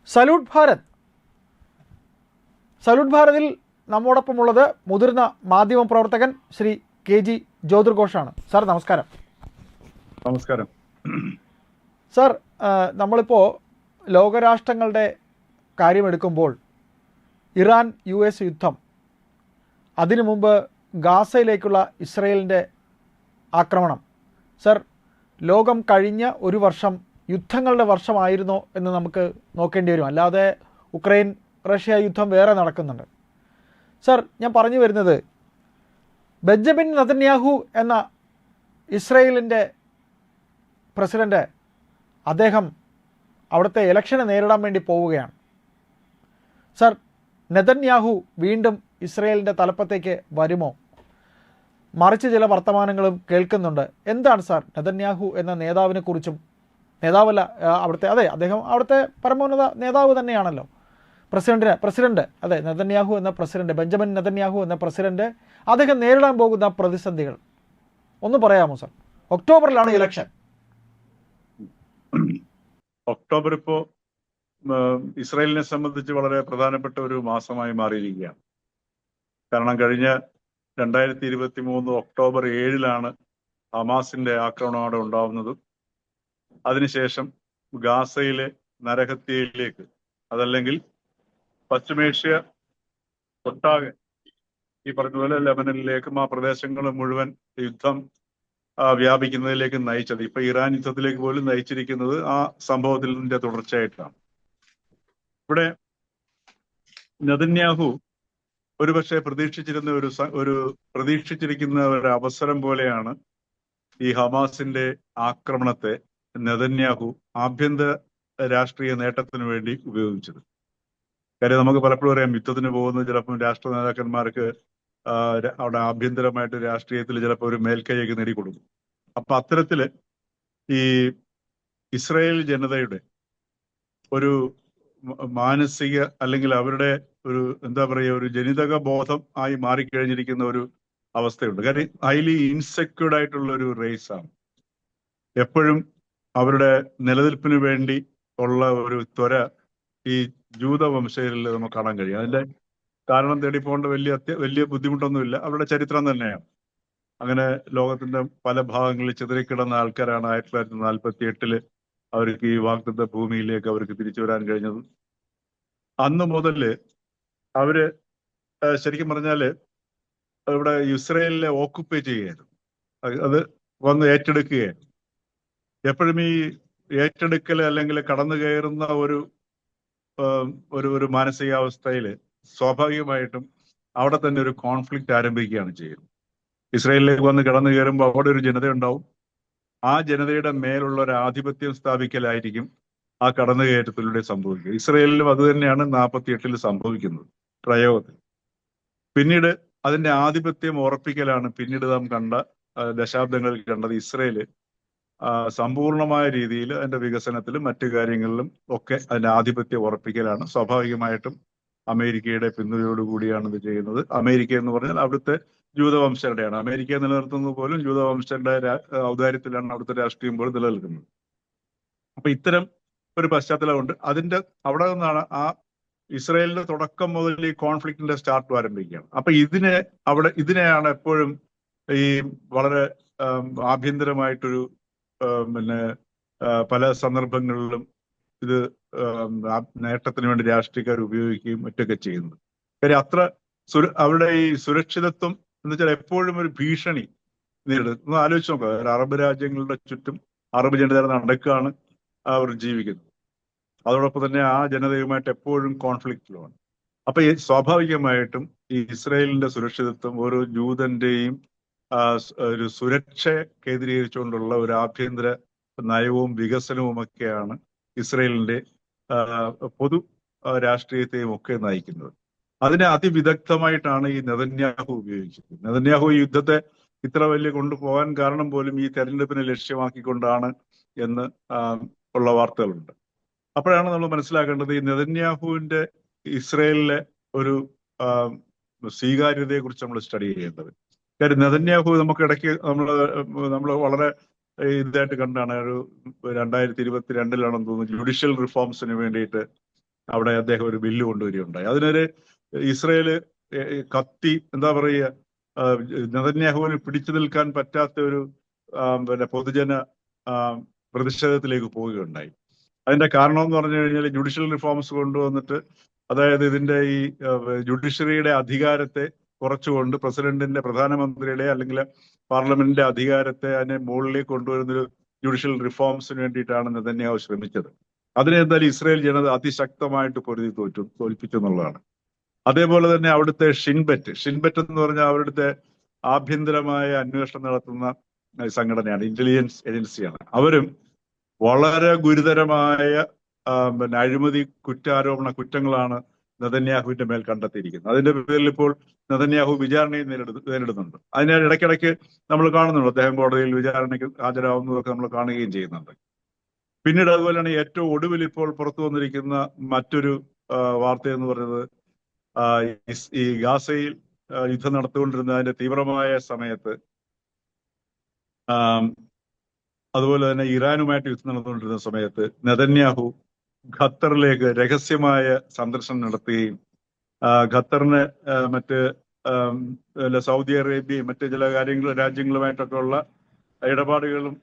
Salute Bharat. Salute ഭാരതിൽ നമ്മോടൊപ്പമുള്ളത് മുതിർന്ന മാധ്യമ പ്രവർത്തകൻ ശ്രീ KG ജ്യോതിർഘോഷാണ്. സാർ നമസ്കാരം. നമസ്കാരം സാർ, നമ്മളിപ്പോൾ ലോകരാഷ്ട്രങ്ങളുടെ കാര്യമെടുക്കുമ്പോൾ ഇറാൻ US യുദ്ധം, അതിനു മുമ്പ് ഗാസയിലേക്കുള്ള ഇസ്രയേലിൻ്റെ ആക്രമണം, സർ ലോകം കഴിഞ്ഞ ഒരു വർഷം യുദ്ധങ്ങളുടെ വർഷമായിരുന്നോ എന്ന് നമുക്ക് നോക്കേണ്ടി വരും. അല്ലാതെ ഉക്രൈൻ റഷ്യ യുദ്ധം വേറെ നടക്കുന്നുണ്ട്. സർ, ഞാൻ പറഞ്ഞു വരുന്നത്, ബെഞ്ചമിൻ നെതന്യാഹു എന്ന ഇസ്രയേലിൻ്റെ പ്രസിഡൻ്റ്, അദ്ദേഹം അവിടുത്തെ ഇലക്ഷനെ നേരിടാൻ വേണ്ടി പോവുകയാണ്. സർ, നെതന്യാഹു വീണ്ടും ഇസ്രയേലിൻ്റെ തലപ്പത്തേക്ക് വരുമോ? മറിച്ച് ചില വർത്തമാനങ്ങളും കേൾക്കുന്നുണ്ട്. എന്താണ് സാർ നെതന്യാഹു എന്ന നേതാവിനെ കുറിച്ചും, നേതാവല്ല അവിടുത്തെ, അതെ അദ്ദേഹം അവിടുത്തെ പരമോന്നത നേതാവ് തന്നെയാണല്ലോ, പ്രസിഡന്റ്, അതെ നെതന്യാഹു എന്ന പ്രസിഡന്റ്, ബെഞ്ചമിൻ നെതന്യാഹു എന്ന പ്രസിഡന്റ്, അദ്ദേഹം നേരിടാൻ പോകുന്ന പ്രതിസന്ധികൾ ഒന്ന് പറയാമോ സാർ? ഒക്ടോബറിലാണ് ഇലക്ഷൻ. ഒക്ടോബർ ഇപ്പോൾ ഇസ്രായേലിനെ സംബന്ധിച്ച് വളരെ പ്രധാനപ്പെട്ട ഒരു മാസമായി മാറിയിരിക്കുകയാണ്. കാരണം കഴിഞ്ഞ 2023 ഒക്ടോബർ 7 ഹമാസിന്റെ ആക്രമണം അവിടെ ഉണ്ടാവുന്നതും അതിനുശേഷം ഗാസയിലെ നരഹത്യയിലേക്ക്, അതല്ലെങ്കിൽ പശ്ചിമേഷ്യ ഒട്ടാകെ ഈ പറഞ്ഞതുപോലെ ലെബനനിലേക്കും ആ പ്രദേശങ്ങൾ മുഴുവൻ യുദ്ധം വ്യാപിക്കുന്നതിലേക്ക് നയിച്ചത്, ഇപ്പൊ ഇറാൻ യുദ്ധത്തിലേക്ക് പോലും നയിച്ചിരിക്കുന്നത് ആ സംഭവത്തിന്റെ തുടർച്ചയായിട്ടാണ്. ഇവിടെ നെതന്യാഹു ഒരുപക്ഷെ പ്രതീക്ഷിച്ചിരിക്കുന്ന ഒരു അവസരം പോലെയാണ് ഈ ഹമാസിന്റെ ആക്രമണത്തെ നെതന്യാഹു ആഭ്യന്തര രാഷ്ട്രീയ നേട്ടത്തിന് വേണ്ടി ഉപയോഗിച്ചത്. കാര്യം നമുക്ക് പലപ്പോഴും അറിയാം, യുദ്ധത്തിന് പോകുന്നത് ചിലപ്പോൾ രാഷ്ട്ര നേതാക്കന്മാർക്ക് അവിടെ ആഭ്യന്തരമായിട്ട് രാഷ്ട്രീയത്തിൽ ചിലപ്പോൾ ഒരു മേൽക്കൈയൊക്കെ നേടിക്കൊടുക്കും. അപ്പൊ അത്തരത്തില് ഈ ഇസ്രായേൽ ജനതയുടെ ഒരു മാനസിക, അല്ലെങ്കിൽ അവരുടെ ഒരു എന്താ പറയുക, ഒരു ജനിതക ബോധം ആയി മാറിക്കഴിഞ്ഞിരിക്കുന്ന ഒരു അവസ്ഥയുണ്ട്. കാര്യം ഹൈലി ഇൻസെക്യൂർഡ് ആയിട്ടുള്ള ഒരു റേസാണ്. എപ്പോഴും അവരുടെ നിലനിൽപ്പിന് വേണ്ടി ഉള്ള ഒരു ത്വര ഈ ജൂതവംശകരിൽ നമുക്ക് കാണാൻ കഴിയും. അതിന്റെ കാരണം തേടി പോകേണ്ട വലിയ ബുദ്ധിമുട്ടൊന്നുമില്ല, അവരുടെ ചരിത്രം തന്നെയാണ്. അങ്ങനെ ലോകത്തിന്റെ പല ഭാഗങ്ങളിൽ ചിതറിക്കിടന്ന ആൾക്കാരാണ് 1948 അവർക്ക് ഈ വാഗ്ദത്ത ഭൂമിയിലേക്ക് അവർക്ക് തിരിച്ചു വരാൻ കഴിഞ്ഞത്. അന്ന് മുതല് അവര് ശരിക്കും പറഞ്ഞാല് ഇവിടെ ഇസ്രയേലിനെ ഓക്കുപ്പൈ ചെയ്യുകയായിരുന്നു, അത് വന്ന് ഏറ്റെടുക്കുകയായിരുന്നു. എപ്പോഴും ഈ ഏറ്റെടുക്കൽ അല്ലെങ്കിൽ കടന്നു കയറുന്ന ഒരു മാനസികാവസ്ഥയിൽ സ്വാഭാവികമായിട്ടും അവിടെ തന്നെ ഒരു കോൺഫ്ലിക്റ്റ് ആരംഭിക്കുകയാണ് ചെയ്യുന്നത്. ഇസ്രായേലിലേക്ക് വന്ന് കടന്നു കയറുമ്പോൾ അവിടെ ഒരു ജനത ഉണ്ടാവും. ആ ജനതയുടെ മേലുള്ള ഒരു ആധിപത്യം സ്ഥാപിക്കലായിരിക്കും ആ കടന്നുകയറ്റത്തിലൂടെ സംഭവിക്കുക. ഇസ്രായേലിലും അത് തന്നെയാണ് 48 സംഭവിക്കുന്നത്, പ്രയോഗത്തിൽ. പിന്നീട് അതിന്റെ ആധിപത്യം ഉറപ്പിക്കലാണ് പിന്നീട് നാം കണ്ട ദശാബ്ദങ്ങളിൽ കണ്ടത്. ഇസ്രായേല് സമ്പൂർണമായ രീതിയിൽ അതിന്റെ വികസനത്തിലും മറ്റു കാര്യങ്ങളിലും ഒക്കെ അതിന്റെ ആധിപത്യം ഉറപ്പിക്കലാണ്. സ്വാഭാവികമായിട്ടും അമേരിക്കയുടെ പിന്തുണയോടുകൂടിയാണ് ഇത് ചെയ്യുന്നത്. അമേരിക്ക എന്ന് പറഞ്ഞാൽ അവിടുത്തെ ജൂതവംശരുടെയാണ്. അമേരിക്ക നിലനിർത്തുന്നത് പോലും ജൂതവംശരുടെ ഔദാര്യത്തിലാണ് അവിടുത്തെ രാഷ്ട്രീയം പോലും നിലനിൽക്കുന്നത്. അപ്പൊ ഇത്തരം ഒരു പശ്ചാത്തലമുണ്ട്. അവിടെ നിന്നാണ് ആ ഇസ്രായേലിന്റെ തുടക്കം മുതൽ ഈ കോൺഫ്ലിക്റ്റിന്റെ സ്റ്റാർട്ട് ആരംഭിക്കുകയാണ്. അപ്പൊ ഇതിനെയാണ് എപ്പോഴും ഈ വളരെ ആഭ്യന്തരമായിട്ടൊരു പല സന്ദർഭങ്ങളിലും ഇത് നേട്ടത്തിന് വേണ്ടി രാഷ്ട്രീയക്കാർ ഉപയോഗിക്കുകയും മറ്റൊക്കെ ചെയ്യുന്നത്. കാര്യം അവരുടെ ഈ സുരക്ഷിതത്വം എന്ന് വെച്ചാൽ എപ്പോഴും ഒരു ഭീഷണി നേരിടും. ഒന്ന് ആലോചിച്ച് നോക്കുക, അറബ് രാജ്യങ്ങളുടെ ചുറ്റും അറബ് ജനത നടക്കുകയാണ്, അവർ ജീവിക്കുന്നത്. അതോടൊപ്പം തന്നെ ആ ജനതയുമായിട്ട് എപ്പോഴും കോൺഫ്ലിക്റ്റിലുമാണ്. അപ്പൊ സ്വാഭാവികമായിട്ടും ഈ ഇസ്രായേലിന്റെ സുരക്ഷിതത്വം ഓരോ ജൂതന്റെയും ഒരു സുരക്ഷ കേന്ദ്രീകരിച്ചുകൊണ്ടുള്ള ഒരു ആഭ്യന്തര നയവും വികസനവും ഒക്കെയാണ് ഇസ്രായേലിന്റെ പൊതു രാഷ്ട്രീയത്തെയും ഒക്കെ നയിക്കുന്നത്. അതിനെ അതിവിദഗ്ധമായിട്ടാണ് ഈ നെതന്യാഹു ഉപയോഗിച്ചത്. നെതന്യാഹു ഈ യുദ്ധത്തെ ഇത്ര വലിയ കൊണ്ടുപോകാൻ കാരണം പോലും ഈ തെരഞ്ഞെടുപ്പിനെ ലക്ഷ്യമാക്കിക്കൊണ്ടാണ് എന്ന് ഉള്ള വാർത്തകളുണ്ട്. അപ്പോഴാണ് നമ്മൾ മനസ്സിലാക്കേണ്ടത് ഈ നെതന്യാഹുവിന്റെ ഇസ്രായേലിലെ ഒരു സ്വീകാര്യതയെ കുറിച്ച് നമ്മൾ സ്റ്റഡി ചെയ്യേണ്ടത്. കാര്യം നെതന്യാഹു നമുക്ക് ഇടയ്ക്ക് നമ്മൾ വളരെ ഇതായിട്ട് കണ്ടാണ്. ഒരു 2022 തോന്നുന്നു ജുഡീഷ്യൽ റിഫോംസിന് വേണ്ടിയിട്ട് അവിടെ അദ്ദേഹം ഒരു ബില്ല് കൊണ്ടുവരികയുണ്ടായി. അതിനൊരു ഇസ്രയേല് കത്തി എന്താ പറയുക, നെതന്യാഹുവിന് പിടിച്ചു നിൽക്കാൻ പറ്റാത്ത ഒരു പിന്നെ പൊതുജന ആ, പ്രതിഷേധത്തിലേക്ക് പോവുകയുണ്ടായി. അതിന്റെ കാരണം എന്ന് പറഞ്ഞു കഴിഞ്ഞാൽ ജുഡീഷ്യൽ റിഫോംസ് കൊണ്ടുവന്നിട്ട്, അതായത് ഇതിന്റെ ഈ ജുഡീഷ്യറിയുടെ അധികാരത്തെ കുറച്ചുകൊണ്ട് പ്രസിഡന്റിന്റെ, പ്രധാനമന്ത്രിയുടെ അല്ലെങ്കിൽ പാർലമെന്റിന്റെ അധികാരത്തെ അതിനെ മുകളിലേക്ക് കൊണ്ടുവരുന്നൊരു ജുഡീഷ്യൽ റിഫോംസിന് വേണ്ടിയിട്ടാണ് നെതന്യാഹു ശ്രമിച്ചത്. അതിനെ എന്തായാലും ഇസ്രായേൽ ജനത അതിശക്തമായിട്ട് തോൽപ്പിച്ചു എന്നുള്ളതാണ്. അതേപോലെ തന്നെ അവിടുത്തെ ഷിൻബെറ്റ് എന്ന് പറഞ്ഞാൽ അവിടുത്തെ ആഭ്യന്തരമായ അന്വേഷണം നടത്തുന്ന സംഘടനയാണ്, ഇന്റലിജൻസ് ഏജൻസിയാണ്. അവരും വളരെ ഗുരുതരമായ പിന്നെ അഴിമതി കുറ്റങ്ങളാണ് നെതന്യാഹുവിന്റെ മേൽ കണ്ടെത്തിയിരിക്കുന്നത്. അതിന്റെ പേരിൽ ഇപ്പോൾ നെതന്യാഹു വിചാരണയും നേരിടുന്നുണ്ട്. അതിന് ഇടയ്ക്കിടയ്ക്ക് നമ്മൾ കാണുന്നുണ്ട്, അദ്ദേഹം കോടതിയിൽ വിചാരണയ്ക്ക് ഹാജരാകുന്നതൊക്കെ നമ്മൾ കാണുകയും ചെയ്യുന്നുണ്ട്. പിന്നീട് അതുപോലെയാണ് ഏറ്റവും ഒടുവിൽ ഇപ്പോൾ പുറത്തു വന്നിരിക്കുന്ന മറ്റൊരു വാർത്ത എന്ന് പറയുന്നത്, ഈ ഗാസയിൽ യുദ്ധം നടത്തിക്കൊണ്ടിരുന്ന അതിന്റെ തീവ്രമായ സമയത്ത്, അതുപോലെ തന്നെ ഇറാനുമായിട്ട് യുദ്ധം നടന്നുകൊണ്ടിരുന്ന സമയത്ത് നെതന്യാഹു ഖത്തറിലേക്ക് രഹസ്യമായ സന്ദർശനം നടത്തുകയും ഖത്തറിന് മറ്റ് സൗദി അറേബ്യയും മറ്റ് ചില രാജ്യങ്ങളുമായിട്ടൊക്കെ ഉള്ള ഇടപാടുകളും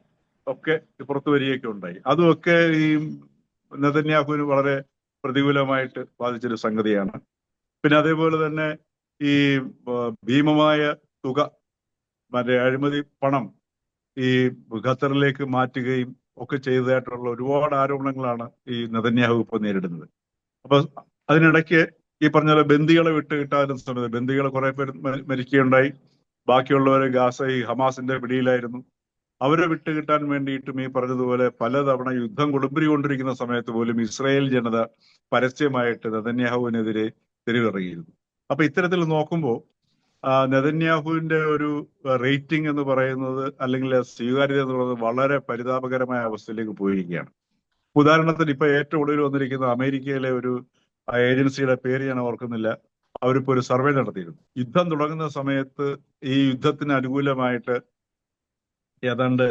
ഒക്കെ പുറത്തു വരികയൊക്കെ ഉണ്ടായി. അതുമൊക്കെ ഈ നെതന്യാഹുവിന് വളരെ പ്രതികൂലമായിട്ട് ബാധിച്ചൊരു സംഗതിയാണ്. പിന്നെ അതേപോലെ തന്നെ ഈ ഭീമമായ തുക, മറ്റേ അഴിമതി പണം ഈ ഖത്തറിലേക്ക് മാറ്റുകയും ഒക്കെ ചെയ്തതായിട്ടുള്ള ഒരുപാട് ആരോപണങ്ങളാണ് ഈ നെതന്യാഹു ഇപ്പോൾ നേരിടുന്നത്. അപ്പൊ അതിനിടയ്ക്ക് ഈ പറഞ്ഞ പോലെ ബന്ദികളെ വിട്ട് കിട്ടാനും സമയത്ത് ബന്ദികളെ കുറെ പേര് മരിക്കുകയുണ്ടായി. ബാക്കിയുള്ളവരെ ഈ ഹമാസിന്റെ പിടിയിലായിരുന്നു. അവരെ വിട്ടുകിട്ടാൻ വേണ്ടിയിട്ടും ഈ പറഞ്ഞതുപോലെ പലതവണ യുദ്ധം കൊടുമ്പിരി കൊണ്ടിരിക്കുന്ന സമയത്ത് പോലും ഇസ്രായേൽ ജനത പരസ്യമായിട്ട് നെതന്യാഹുവിനെതിരെ തെരുവിറങ്ങിയിരുന്നു. അപ്പൊ ഇത്തരത്തിൽ നോക്കുമ്പോൾ നെതന്യാഹുവിന്റെ ഒരു റേറ്റിംഗ് എന്ന് പറയുന്നത്, അല്ലെങ്കിൽ സ്വീകാര്യത എന്ന് പറയുന്നത് വളരെ പരിതാപകരമായ അവസ്ഥയിലേക്ക് പോയിരിക്കുകയാണ്. ഉദാഹരണത്തിന് ഇപ്പൊ ഏറ്റവും ഒടുവിൽ വന്നിരിക്കുന്ന അമേരിക്കയിലെ ഒരു ഏജൻസിയുടെ പേര് ഞാൻ ഓർക്കുന്നില്ല, അവരിപ്പോ ഒരു സർവേ നടത്തിയിരുന്നു. യുദ്ധം തുടങ്ങുന്ന സമയത്ത് ഈ യുദ്ധത്തിന് അനുകൂലമായിട്ട് ഏതാണ്ട്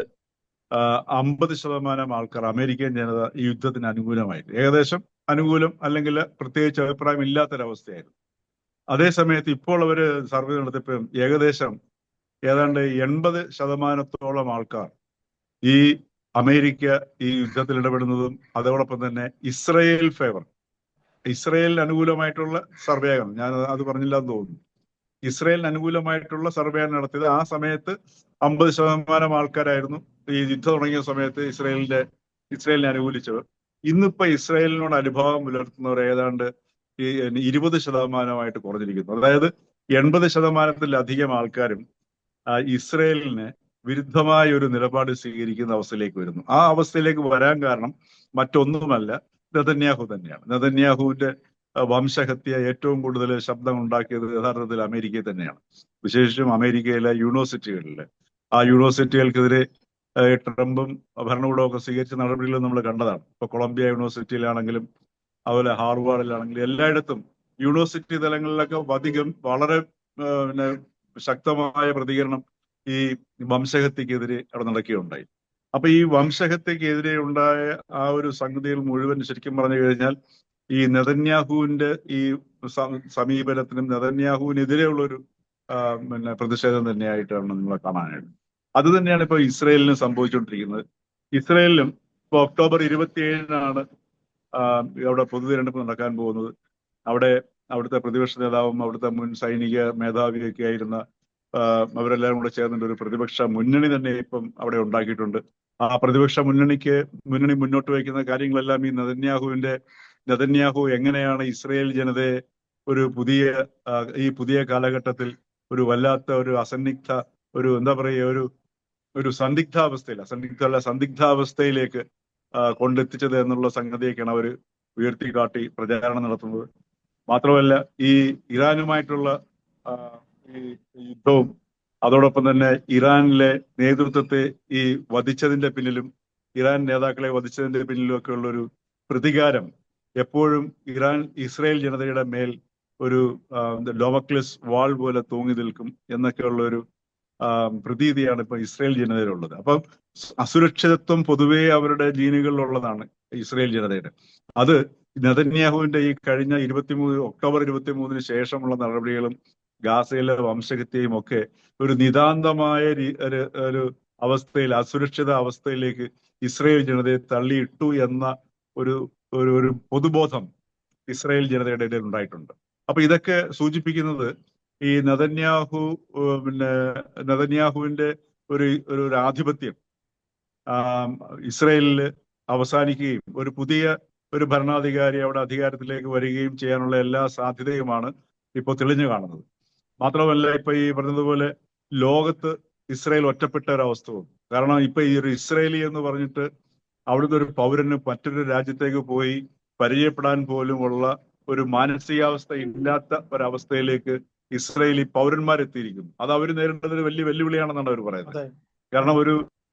50% ആൾക്കാർ, അമേരിക്കൻ ജനത ഈ യുദ്ധത്തിന് അനുകൂലമായിട്ട്, ഏകദേശം അനുകൂലം അല്ലെങ്കിൽ പ്രത്യേകിച്ച് അഭിപ്രായം ഇല്ലാത്തൊരവസ്ഥയായിരുന്നു. അതേസമയത്ത് ഇപ്പോൾ അവര് സർവേ നടത്തിയപ്പോൾ ഏകദേശം ഏതാണ്ട് 80% ആൾക്കാർ ഈ അമേരിക്ക ഈ യുദ്ധത്തിൽ ഇടപെടുന്നതും അതോടൊപ്പം തന്നെ ഇസ്രയേലിന് അനുകൂലമായിട്ടുള്ള സർവേയാണ്. ഞാൻ അത് പറഞ്ഞില്ല എന്ന് തോന്നുന്നു. ഇസ്രയേലിന് അനുകൂലമായിട്ടുള്ള സർവേ നടത്തിയത്. ആ സമയത്ത് 50% ആൾക്കാരായിരുന്നു ഈ യുദ്ധം തുടങ്ങിയ സമയത്ത് ഇസ്രയേലിനെ അനുകൂലിച്ചവർ. ഇന്നിപ്പോ ഇസ്രയേലിനോട് അനുഭാവം പുലർത്തുന്നവർ ഏതാണ്ട് ഈ 20% കുറഞ്ഞിരിക്കുന്നു. അതായത് 80%-ലധികം ആൾക്കാരും ഇസ്രയേലിന് വിരുദ്ധമായ ഒരു നിലപാട് സ്വീകരിക്കുന്ന അവസ്ഥയിലേക്ക് വരുന്നു. ആ അവസ്ഥയിലേക്ക് വരാൻ കാരണം മറ്റൊന്നുമല്ല, നെതന്യാഹു തന്നെയാണ്. നെതന്യാഹുവിന്റെ വംശഹത്യ ഏറ്റവും കൂടുതൽ ശബ്ദം ഉണ്ടാക്കിയത് യഥാർത്ഥത്തിൽ അമേരിക്കയിൽ തന്നെയാണ്. വിശേഷിച്ചും അമേരിക്കയിലെ യൂണിവേഴ്സിറ്റികളിൽ, ആ യൂണിവേഴ്സിറ്റികൾക്കെതിരെ ട്രംപും ഭരണകൂടമൊക്കെ സ്വീകരിച്ച നടപടികൾ നമ്മൾ കണ്ടതാണ്. ഇപ്പൊ കൊളംബിയ യൂണിവേഴ്സിറ്റിയിലാണെങ്കിലും അതുപോലെ ഹാർവാർഡിലാണെങ്കിലും എല്ലായിടത്തും യൂണിവേഴ്സിറ്റി തലങ്ങളിലൊക്കെ വളരെ പിന്നെ ശക്തമായ പ്രതികരണം ഈ വംശഹത്യക്കെതിരെ അവിടെ നടക്കുകയുണ്ടായി. അപ്പൊ ഈ വംശഹത്യക്കെതിരെ ഉണ്ടായ ആ ഒരു സംഗതികൾ മുഴുവൻ ശരിക്കും പറഞ്ഞു കഴിഞ്ഞാൽ ഈ നെതന്യാഹുവിന്റെ ഈ സമീപനത്തിനും നെതന്യാഹുവിനെതിരെയുള്ള ഒരു പിന്നെ പ്രതിഷേധം തന്നെയായിട്ടാണ് നമ്മളെ കാണാനായിട്ട്. അത് തന്നെയാണ് ഇപ്പൊ ഇസ്രയേലിന് സംഭവിച്ചുകൊണ്ടിരിക്കുന്നത്. ഇസ്രയേലിലും ഇപ്പൊ ഒക്ടോബർ 27-നാണ് അവിടെ പൊതു തിരഞ്ഞെടുപ്പ് നടക്കാൻ പോകുന്നത്. അവിടുത്തെ പ്രതിപക്ഷ നേതാവും അവിടുത്തെ മുൻ സൈനിക മേധാവിയൊക്കെ ആയിരുന്ന അവരെല്ലാവരും കൂടെ ചേർന്നിട്ട് ഒരു പ്രതിപക്ഷ മുന്നണി തന്നെ ഇപ്പം അവിടെ ഉണ്ടാക്കിയിട്ടുണ്ട്. ആ പ്രതിപക്ഷ മുന്നണി മുന്നോട്ട് വയ്ക്കുന്ന കാര്യങ്ങളെല്ലാം ഈ നെതന്യാഹു എങ്ങനെയാണ് ഇസ്രയേൽ ജനതയെ ഈ പുതിയ കാലഘട്ടത്തിൽ ഒരു വല്ലാത്ത ഒരു എന്താ പറയുക, ഒരു സന്ദിഗ്ധാവസ്ഥയിലേക്ക് കൊണ്ടെത്തിച്ചത് എന്നുള്ള സംഗതിയൊക്കെയാണ് അവർ ഉയർത്തിക്കാട്ടി പ്രചാരണം നടത്തുന്നത്. മാത്രമല്ല ഈ ഇറാനുമായിട്ടുള്ള ഈ യുദ്ധവും അതോടൊപ്പം തന്നെ ഇറാനിലെ നേതൃത്വത്തെ ഈ വധിച്ചതിന്റെ പിന്നിലും, ഇറാൻ നേതാക്കളെ വധിച്ചതിന്റെ പിന്നിലും ഒക്കെ ഉള്ള ഒരു പ്രതികാരം എപ്പോഴും ഇസ്രായേൽ ജനതയുടെ മേൽ ഒരു ഡോമക്ലിസ് വാൾ പോലെ തൂങ്ങി നിൽക്കും എന്നൊക്കെയുള്ള ഒരു പ്രതീതിയാണ് ഇപ്പൊ ഇസ്രായേൽ ജനതയിലുള്ളത്. അപ്പം അസുരക്ഷിതത്വം പൊതുവേ അവരുടെ ജീനുകളിലുള്ളതാണ് ഇസ്രായേൽ ജനതയുടെ. അത് നെതന്യാഹുവിന്റെ ഈ കഴിഞ്ഞ ഒക്ടോബർ 23 ശേഷമുള്ള നടപടികളും ഗാസയിലെ വംശഹത്യയും ഒക്കെ ഒരു നിതാന്തമായ ഒരു അവസ്ഥയിൽ, അസുരക്ഷിത അവസ്ഥയിലേക്ക് ഇസ്രായേൽ ജനതയെ തള്ളിയിട്ടു എന്ന ഒരു ഒരു പൊതുബോധം ഇസ്രായേൽ ജനതയുടെ ഇടയിൽ ഉണ്ടായിട്ടുണ്ട്. അപ്പൊ ഇതൊക്കെ സൂചിപ്പിക്കുന്നത് ഈ നെതന്യാഹുവിന്റെ ഒരു ഒരു ആധിപത്യം ഇസ്രായേലിൽ അവസാനിക്കുകയും ഒരു ഭരണാധികാരി അവിടെ അധികാരത്തിലേക്ക് വരികയും ചെയ്യാനുള്ള എല്ലാ സാധ്യതയുമാണ് ഇപ്പോൾ തെളിഞ്ഞു കാണുന്നത്. മാത്രമല്ല, ഇപ്പൊ ഈ പറഞ്ഞതുപോലെ ലോകത്ത് ഇസ്രായേൽ ഒറ്റപ്പെട്ട ഒരവസ്ഥ വന്നു. കാരണം ഇപ്പൊ ഈ ഒരു ഇസ്രായേലി എന്ന് പറഞ്ഞിട്ട് അവിടുത്തെ ഒരു പൗരന് മറ്റൊരു രാജ്യത്തേക്ക് പോയി പരിചയപ്പെടാൻ പോലുമുള്ള ഒരു മാനസികാവസ്ഥ ഇല്ലാത്ത ഒരവസ്ഥയിലേക്ക് ഇസ്രായേലി പൗരന്മാരെത്തിയിരിക്കുന്നു. അത് അവർ നേരിടുന്നത് ഒരു വലിയ വെല്ലുവിളിയാണെന്നാണ് അവർ പറയുന്നത്. കാരണം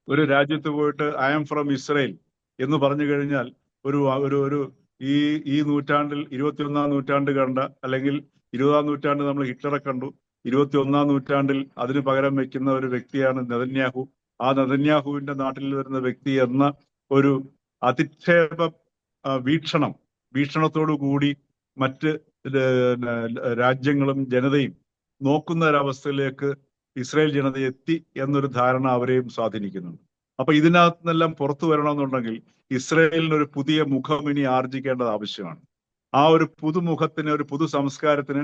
ഒരു രാജ്യത്ത് പോയിട്ട് ഐ ആം ഫ്രം ഇസ്രായേൽ എന്ന് പറഞ്ഞു കഴിഞ്ഞാൽ ഒരു ഈ നൂറ്റാണ്ടിൽ 21-ാം നൂറ്റാണ്ട് കണ്ട, അല്ലെങ്കിൽ 20-ാം നൂറ്റാണ്ട് നമ്മൾ ഹിറ്റ്ലറെ കണ്ടു, 21-ാം നൂറ്റാണ്ടിൽ അതിന് പകരം വെക്കുന്ന ഒരു വ്യക്തിയാണ് നെതന്യാഹു. ആ നെതന്യാഹുവിന്റെ നാട്ടിൽ വരുന്ന വ്യക്തി എന്ന ഒരു അധിക്ഷേപ വീക്ഷണത്തോടു കൂടി മറ്റ് രാജ്യങ്ങളും ജനതയും നോക്കുന്ന ഒരവസ്ഥയിലേക്ക് ഇസ്രായേൽ ജനത എത്തി എന്നൊരു ധാരണ അവരെയും സ്വാധീനിക്കുന്നുണ്ട്. അപ്പൊ ഇതിനകത്ത് നിന്നെല്ലാം പുറത്തു വരണമെന്നുണ്ടെങ്കിൽ ഇസ്രായേലിന് ഒരു പുതിയ മുഖം ഇനി ആർജിക്കേണ്ടത് ആവശ്യമാണ്. ആ ഒരു പുതുമുഖത്തിന്, ഒരു പുതു സംസ്കാരത്തിന്,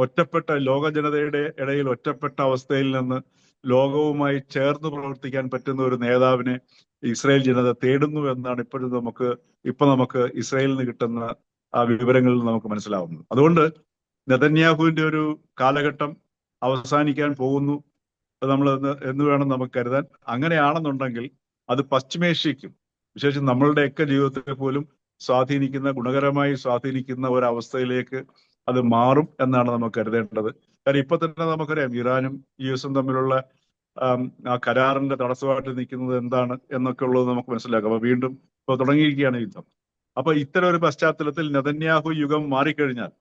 ഒറ്റപ്പെട്ട ലോക ജനതയുടെ ഇടയിൽ ഒറ്റപ്പെട്ട അവസ്ഥയിൽ നിന്ന് ലോകവുമായി ചേർന്ന് പ്രവർത്തിക്കാൻ പറ്റുന്ന ഒരു നേതാവിനെ ഇസ്രായേൽ ജനത തേടുന്നു എന്നാണ് ഇപ്പൊ നമുക്ക് ഇസ്രായേലിൽ നിന്ന് കിട്ടുന്ന ആ വിവരങ്ങളിൽ നമുക്ക് മനസ്സിലാവുന്നത്. അതുകൊണ്ട് നെതന്യാഹുവിന്റെ ഒരു കാലഘട്ടം അവസാനിക്കാൻ പോകുന്നു നമ്മൾ എന്ന് വേണം നമുക്ക് കരുതാൻ. അങ്ങനെയാണെന്നുണ്ടെങ്കിൽ അത് പശ്ചിമേഷ്യക്കും വിശേഷിച്ച് നമ്മളുടെയൊക്കെ ജീവിതത്തെ പോലും ഗുണകരമായി സ്വാധീനിക്കുന്ന ഒരവസ്ഥയിലേക്ക് അത് മാറും എന്നാണ് നമുക്ക് കരുതേണ്ടത്. കാര്യം ഇപ്പൊ തന്നെ നമുക്കറിയാം, ഇറാനും US തമ്മിലുള്ള ആ കരാറിന്റെ തടസ്സമായിട്ട് നിൽക്കുന്നത് എന്താണ് എന്നൊക്കെ ഉള്ളത് നമുക്ക് മനസ്സിലാക്കാം. അപ്പൊ വീണ്ടും ഇപ്പൊ തുടങ്ങിയിരിക്കുകയാണ് യുദ്ധം. അപ്പൊ ഇത്തരം ഒരു പശ്ചാത്തലത്തിൽ നെതന്യാഹു യുഗം മാറിക്കഴിഞ്ഞാൽ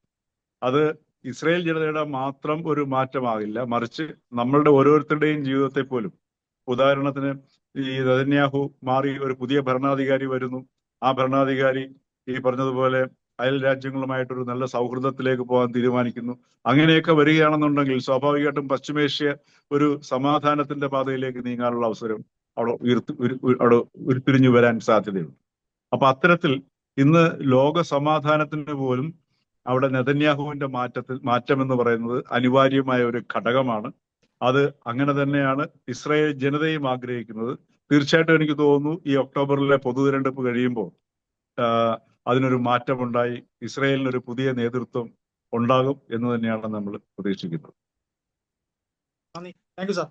അത് ഇസ്രായേൽ ജനതയുടെ മാത്രം ഒരു മാറ്റമാകില്ല, മറിച്ച് നമ്മളുടെ ഓരോരുത്തരുടെയും ജീവിതത്തെ പോലും. ഉദാഹരണത്തിന്, ഈ നെതന്യാഹു മാറി ഒരു പുതിയ ഭരണാധികാരി വരുന്നു. ആ ഭരണാധികാരി ഈ പറഞ്ഞതുപോലെ അയൽ രാജ്യങ്ങളുമായിട്ടൊരു നല്ല സൗഹൃദത്തിലേക്ക് പോകാൻ തീരുമാനിക്കുന്നു. അങ്ങനെയൊക്കെ വരികയാണെന്നുണ്ടെങ്കിൽ സ്വാഭാവികമായിട്ടും പശ്ചിമേഷ്യ ഒരു സമാധാനത്തിന്റെ പാതയിലേക്ക് നീങ്ങാനുള്ള അവസരം അവിടെ ഉരുത്തിരിഞ്ഞു വരാൻ സാധ്യതയുണ്ട്. അപ്പൊ അത്തരത്തിൽ ഇന്ന് ലോക സമാധാനത്തിന് പോലും അവിടെ നെതന്യാഹുവിന്റെ മാറ്റം എന്ന് പറയുന്നത് അനിവാര്യമായ ഒരു ഘടകമാണ്. അത് അങ്ങനെ തന്നെയാണ് ഇസ്രായേൽ ജനതയും ആഗ്രഹിക്കുന്നത്. തീർച്ചയായിട്ടും എനിക്ക് തോന്നുന്നു ഈ ഒക്ടോബറിലെ പൊതു തിരഞ്ഞെടുപ്പ് കഴിയുമ്പോൾ അതിനൊരു മാറ്റമുണ്ടായി ഇസ്രായേലിനൊരു പുതിയ നേതൃത്വം ഉണ്ടാകും എന്ന് തന്നെയാണ് നമ്മൾ പ്രതീക്ഷിക്കുന്നത്. Thank you sir.